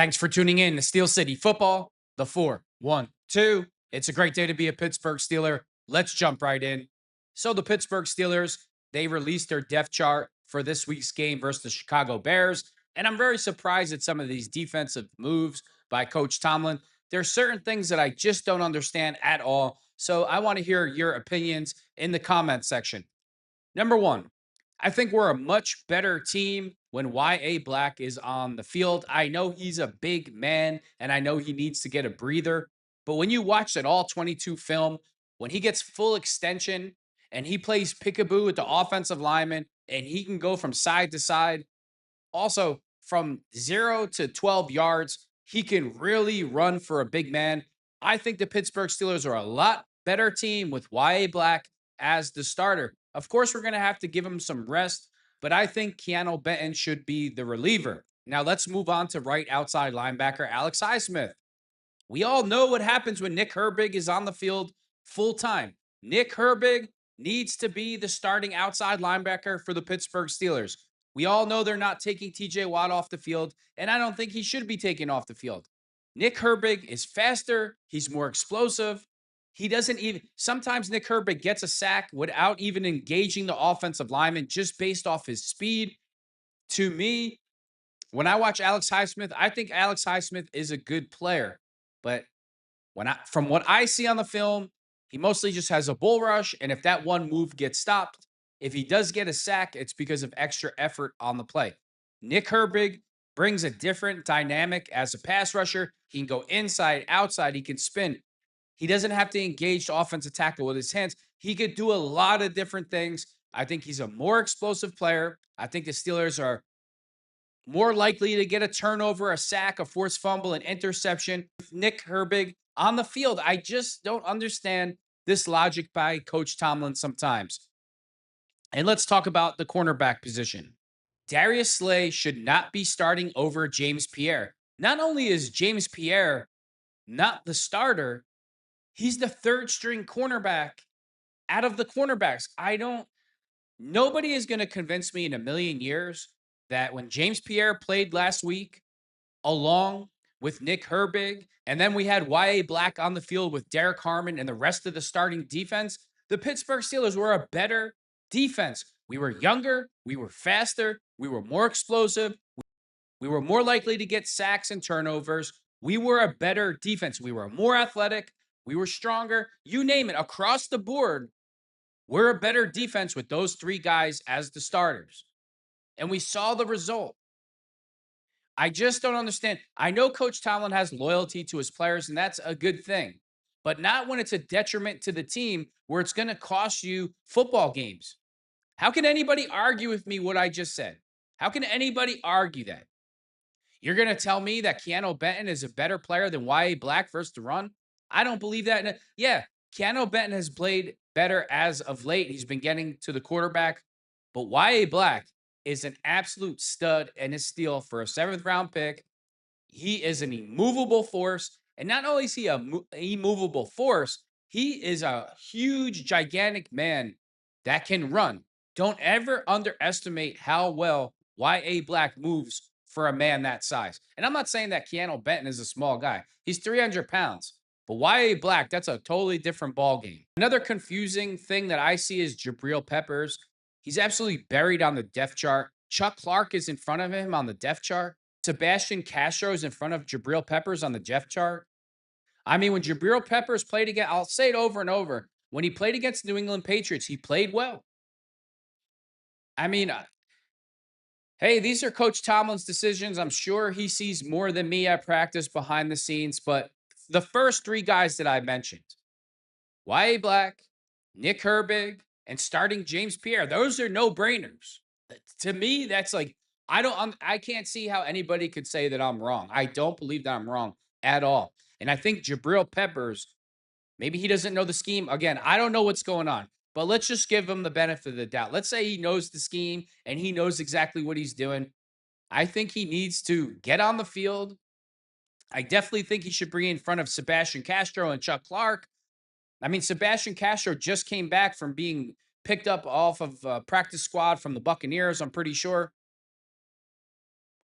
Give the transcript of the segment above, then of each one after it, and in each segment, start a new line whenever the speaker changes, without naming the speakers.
Thanks for tuning in to Steel City Football, the 4-1-2. It's a great day to be a Pittsburgh Steeler. Let's jump right in. So the Pittsburgh Steelers, they released their depth chart for this week's game versus the Chicago Bears. And I'm very surprised at some of these defensive moves by Coach Tomlin. There are certain things that I just don't understand at all. So I want to hear your opinions in the comment section. Number one, I think we're a much better team when Y.A. Black is on the field. I know he's a big man and I know he needs to get a breather. But when you watch that all 22 film, when he gets full extension and he plays peekaboo with the offensive lineman and he can go from side to side, also from 0 to 12 yards, he can really run for a big man. I think the Pittsburgh Steelers are a lot better team with Y.A. Black as the starter. Of course, we're going to have to give him some rest, but I think Keanu Benton should be the reliever. Now, let's move on to right outside linebacker Alex Highsmith. We all know what happens when Nick Herbig is on the field full time. Nick Herbig needs to be the starting outside linebacker for the Pittsburgh Steelers. We all know they're not taking TJ Watt off the field, and I don't think he should be taken off the field. Nick Herbig is faster, he's more explosive. He doesn't even sometimes Nick Herbig gets a sack without even engaging the offensive lineman just based off his speed. To me, when I watch Alex Highsmith, I think Alex Highsmith is a good player. But from what I see on the film, he mostly just has a bull rush. And if that one move gets stopped, if he does get a sack, it's because of extra effort on the play. Nick Herbig brings a different dynamic as a pass rusher. He can go inside, outside, he can spin. He doesn't have to engage the offensive tackle with his hands. He could do a lot of different things. I think he's a more explosive player. I think the Steelers are more likely to get a turnover, a sack, a forced fumble, an interception with Nick Herbig on the field. I just don't understand this logic by Coach Tomlin sometimes. And let's talk about the cornerback position. Darius Slay should not be starting over James Pierre. Not only is James Pierre not the starter, he's the third string cornerback out of the cornerbacks. Nobody is going to convince me in a million years that when James Pierre played last week, along with Nick Herbig, and then we had Y.A. Black on the field with Derek Harmon and the rest of the starting defense, the Pittsburgh Steelers were a better defense. We were younger, we were faster, we were more explosive, we were more likely to get sacks and turnovers. We were a better defense. We were more athletic, we were stronger, you name it, across the board. We're a better defense with those three guys as the starters. And we saw the result. I just don't understand. I know Coach Tomlin has loyalty to his players, and that's a good thing, but not when it's a detriment to the team where it's going to cost you football games. How can anybody argue with me what I just said? How can anybody argue that? You're going to tell me that Keanu Benton is a better player than Y.A. Black versus the run? I don't believe that. Yeah, Keanu Benton has played better as of late. He's been getting to the quarterback, but Y.A. Black is an absolute stud and a steal for a seventh round pick. He is an immovable force. And not only is he a immovable force, he is a huge, gigantic man that can run. Don't ever underestimate how well Y.A. Black moves for a man that size. And I'm not saying that Keanu Benton is a small guy. He's 300 pounds. But Y.A. Black, that's a totally different ball game. Another confusing thing that I see is Jabril Peppers. He's absolutely buried on the depth chart. Chuck Clark is in front of him on the depth chart. Sebastian Castro is in front of Jabril Peppers on the depth chart. I mean, when Jabril Peppers played again, I'll say it over and over. When he played against the New England Patriots, he played well. I mean, hey, these are Coach Tomlin's decisions. I'm sure he sees more than me at practice behind the scenes. But the first three guys that I mentioned, Y.A. Black, Nick Herbig, and starting James Pierre, those are no-brainers. To me, that's like, I can't see how anybody could say that I'm wrong. I don't believe that I'm wrong at all. And I think Jabril Peppers, maybe he doesn't know the scheme. Again, I don't know what's going on, but let's just give him the benefit of the doubt. Let's say he knows the scheme and he knows exactly what he's doing. I think he needs to get on the field. I definitely think he should bring in front of Sebastian Castro and Chuck Clark. I mean, Sebastian Castro just came back from being picked up off of practice squad from the Buccaneers, I'm pretty sure.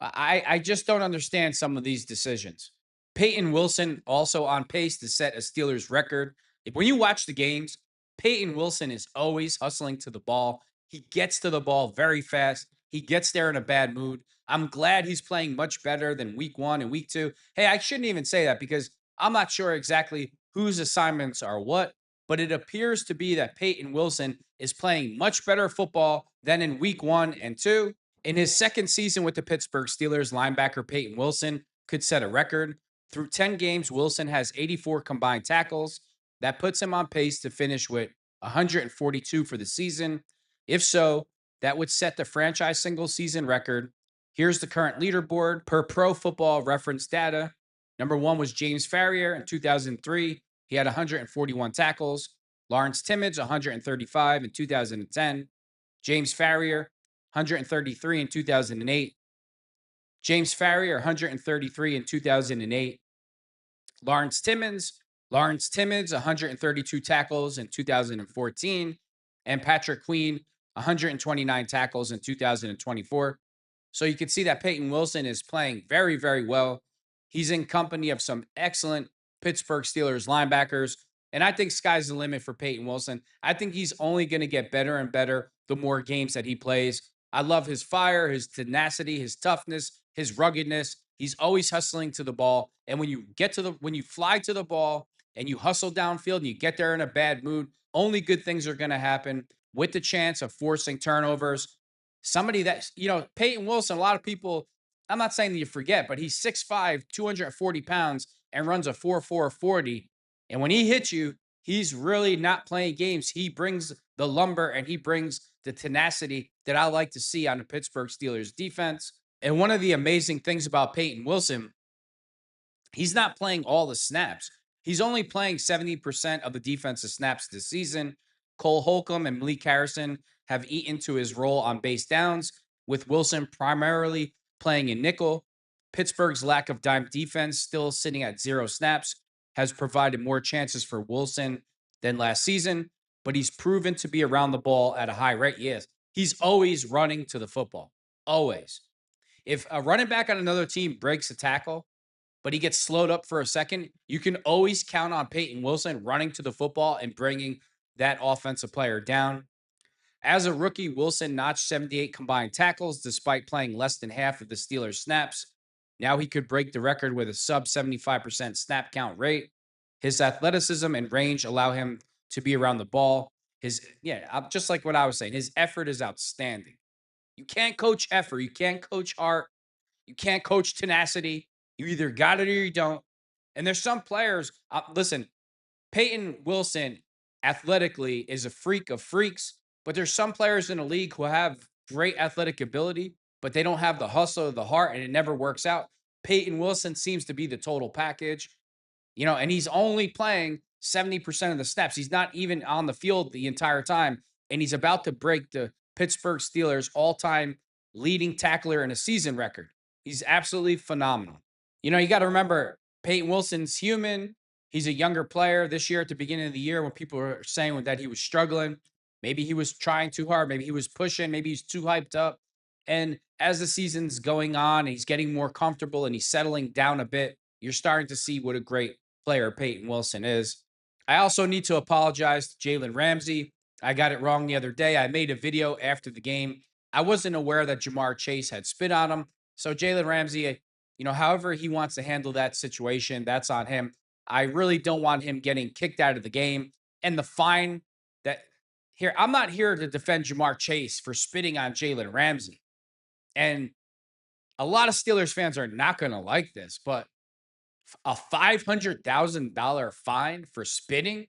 I just don't understand some of these decisions. Peyton Wilson also on pace to set a Steelers record. When you watch the games, Peyton Wilson is always hustling to the ball. He gets to the ball very fast. He gets there in a bad mood. I'm glad he's playing much better than week 1 and week 2. Hey, I shouldn't even say that because I'm not sure exactly whose assignments are what, but it appears to be that Peyton Wilson is playing much better football than in week 1 and 2. In his second season with the Pittsburgh Steelers, linebacker Peyton Wilson could set a record. Through 10 games, Wilson has 84 combined tackles. That puts him on pace to finish with 142 for the season. If so, that would set the franchise single season record. Here's the current leaderboard per Pro Football Reference data. Number 1 was James Farrier in 2003. He had 141 tackles. Lawrence Timmons, 135 in 2010. James Farrier, 133 in 2008. James Farrier, 133 in 2008. Lawrence Timmons, 132 tackles in 2014. And Patrick Queen, 129 tackles in 2024. So you can see that Peyton Wilson is playing very, very well. He's in company of some excellent Pittsburgh Steelers linebackers. And I think sky's the limit for Peyton Wilson. I think he's only going to get better and better the more games that he plays. I love his fire, his tenacity, his toughness, his ruggedness. He's always hustling to the ball. And when you fly to the ball and you hustle downfield and you get there in a bad mood, only good things are going to happen with the chance of forcing turnovers. Somebody that, Peyton Wilson, a lot of people, I'm not saying that you forget, but he's 6'5, 240 pounds and runs a 4.4 40. And when he hits you, he's really not playing games. He brings the lumber and he brings the tenacity that I like to see on the Pittsburgh Steelers defense. And one of the amazing things about Peyton Wilson, he's not playing all the snaps. He's only playing 70% of the defensive snaps this season. Cole Holcomb and Malik Harrison have eaten to his role on base downs, with Wilson primarily playing in nickel. Pittsburgh's lack of dime defense, still sitting at 0 snaps, has provided more chances for Wilson than last season, but he's proven to be around the ball at a high rate. Yes, he's always running to the football. Always. If a running back on another team breaks a tackle, but he gets slowed up for a second, you can always count on Peyton Wilson running to the football and bringing that offensive player down. As a rookie, Wilson notched 78 combined tackles despite playing less than half of the Steelers' snaps. Now he could break the record with a sub 75% snap count rate. His athleticism and range allow him to be around the ball. Just like what I was saying, his effort is outstanding. You can't coach effort. You can't coach art. You can't coach tenacity. You either got it or you don't. And there's some players, listen, Peyton Wilson athletically is a freak of freaks, but there's some players in the league who have great athletic ability, but they don't have the hustle or the heart, and it never works out. Peyton Wilson seems to be the total package, and he's only playing 70% of the snaps. He's not even on the field the entire time, and he's about to break the Pittsburgh Steelers all-time leading tackler in a season record. He's absolutely phenomenal. You got to remember, Peyton Wilson's human. He's a younger player this year at the beginning of the year when people were saying that he was struggling. Maybe he was trying too hard. Maybe he was pushing. Maybe he's too hyped up. And as the season's going on and he's getting more comfortable and he's settling down a bit, you're starting to see what a great player Peyton Wilson is. I also need to apologize to Jalen Ramsey. I got it wrong the other day. I made a video after the game. I wasn't aware that Jamar Chase had spit on him. So Jalen Ramsey, however he wants to handle that situation, that's on him. I really don't want him getting kicked out of the game. And the fine I'm not here to defend Jamar Chase for spitting on Jalen Ramsey. And a lot of Steelers fans are not going to like this, but a $500,000 fine for spitting?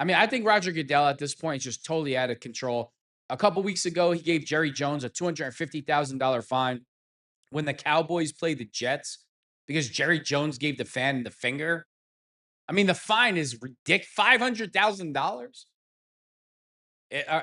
I mean, I think Roger Goodell at this point is just totally out of control. A couple weeks ago, he gave Jerry Jones a $250,000 fine when the Cowboys played the Jets because Jerry Jones gave the fan the finger. I mean, the fine is ridiculous. $500,000.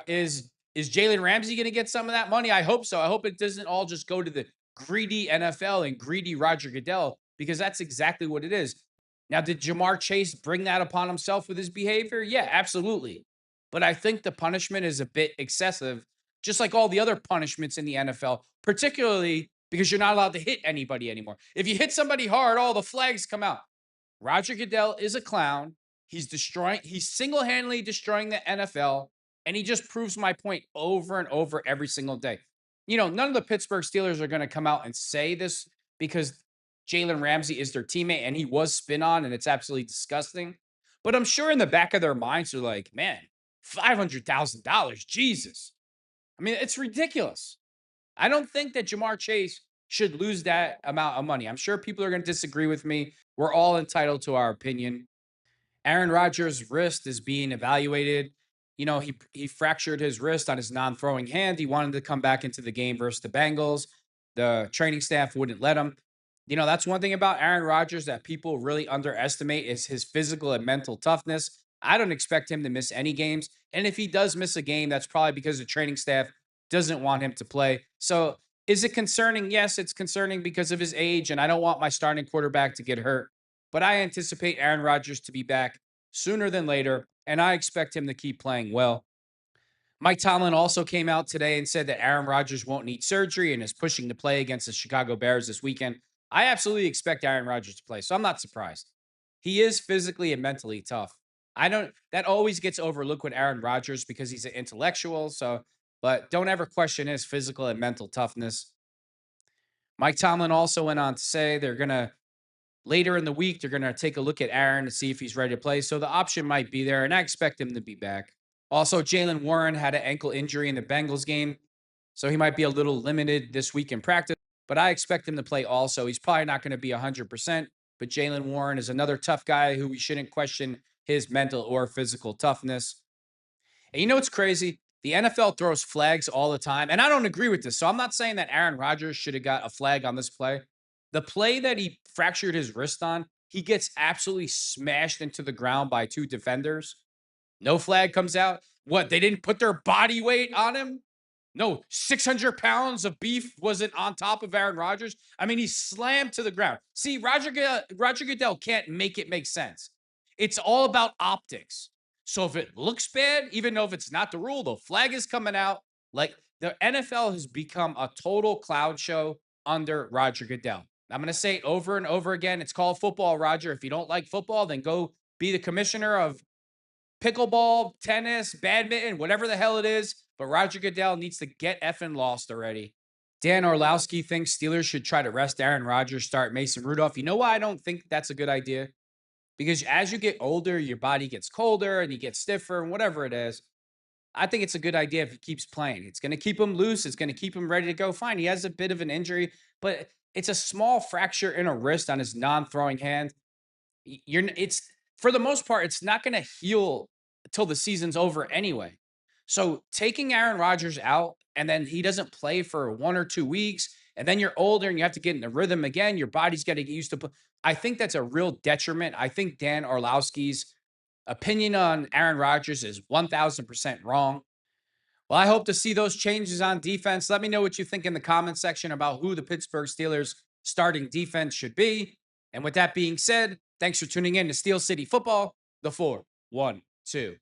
Is Jalen Ramsey going to get some of that money? I hope so. I hope it doesn't all just go to the greedy NFL and greedy Roger Goodell, because that's exactly what it is. Now, did Jamar Chase bring that upon himself with his behavior? Yeah, absolutely. But I think the punishment is a bit excessive, just like all the other punishments in the NFL, particularly because you're not allowed to hit anybody anymore. If you hit somebody hard, all the flags come out. Roger Goodell is a clown. He's single-handedly destroying the NFL, and he just proves my point over and over every single day. None of the Pittsburgh Steelers are going to come out and say this because Jalen Ramsey is their teammate and he was spin on, and it's absolutely disgusting. But I'm sure in the back of their minds are like, man, $500,000, Jesus. I mean, it's ridiculous. I don't think that Jamar Chase should lose that amount of money. I'm sure people are going to disagree with me. We're all entitled to our opinion. Aaron Rodgers' wrist is being evaluated. He fractured his wrist on his non-throwing hand. He wanted to come back into the game versus the Bengals. The training staff wouldn't let him. That's one thing about Aaron Rodgers that people really underestimate is his physical and mental toughness. I don't expect him to miss any games. And if he does miss a game, that's probably because the training staff doesn't want him to play. So is it concerning? Yes, it's concerning because of his age, and I don't want my starting quarterback to get hurt. But I anticipate Aaron Rodgers to be back sooner than later, and I expect him to keep playing well. Mike Tomlin also came out today and said that Aaron Rodgers won't need surgery and is pushing to play against the Chicago Bears this weekend. I absolutely expect Aaron Rodgers to play, so I'm not surprised. He is physically and mentally tough. That always gets overlooked with Aaron Rodgers because he's an intellectual, but don't ever question his physical and mental toughness. Mike Tomlin also went on to say later in the week, they're going to take a look at Aaron to see if he's ready to play. So the option might be there, and I expect him to be back. Also, Jalen Warren had an ankle injury in the Bengals game, so he might be a little limited this week in practice, but I expect him to play also. He's probably not going to be 100%, but Jalen Warren is another tough guy who we shouldn't question his mental or physical toughness. And you know what's crazy? The NFL throws flags all the time, and I don't agree with this. So I'm not saying that Aaron Rodgers should have got a flag on this play. The play that he fractured his wrist on, he gets absolutely smashed into the ground by two defenders. No flag comes out. What? They didn't put their body weight on him? No, 600 pounds of beef wasn't on top of Aaron Rodgers. I mean, he's slammed to the ground. See, Roger Goodell can't make it make sense. It's all about optics. So if it looks bad, even though if it's not the rule, the flag is coming out. Like the NFL has become a total clown show under Roger Goodell. I'm going to say it over and over again. It's called football, Roger. If you don't like football, then go be the commissioner of pickleball, tennis, badminton, whatever the hell it is. But Roger Goodell needs to get effing lost already. Dan Orlowski thinks Steelers should try to rest Aaron Rodgers, start Mason Rudolph. You know why I don't think that's a good idea? Because as you get older, your body gets colder and you get stiffer and whatever it is. I think it's a good idea if he keeps playing. It's going to keep him loose. It's going to keep him ready to go. Fine. He has a bit of an injury, but it's a small fracture in a wrist on his non-throwing hand. It's for the most part, it's not going to heal until the season's over anyway. So taking Aaron Rodgers out and then he doesn't play for 1 or 2 weeks, and then you're older and you have to get in the rhythm again. Your body's getting used to. I think that's a real detriment. I think Dan Orlowski's opinion on Aaron Rodgers is 1,000% wrong. Well, I hope to see those changes on defense. Let me know what you think in the comment section about who the Pittsburgh Steelers starting defense should be. And with that being said, thanks for tuning in to Steel City Football, the 4-1-2.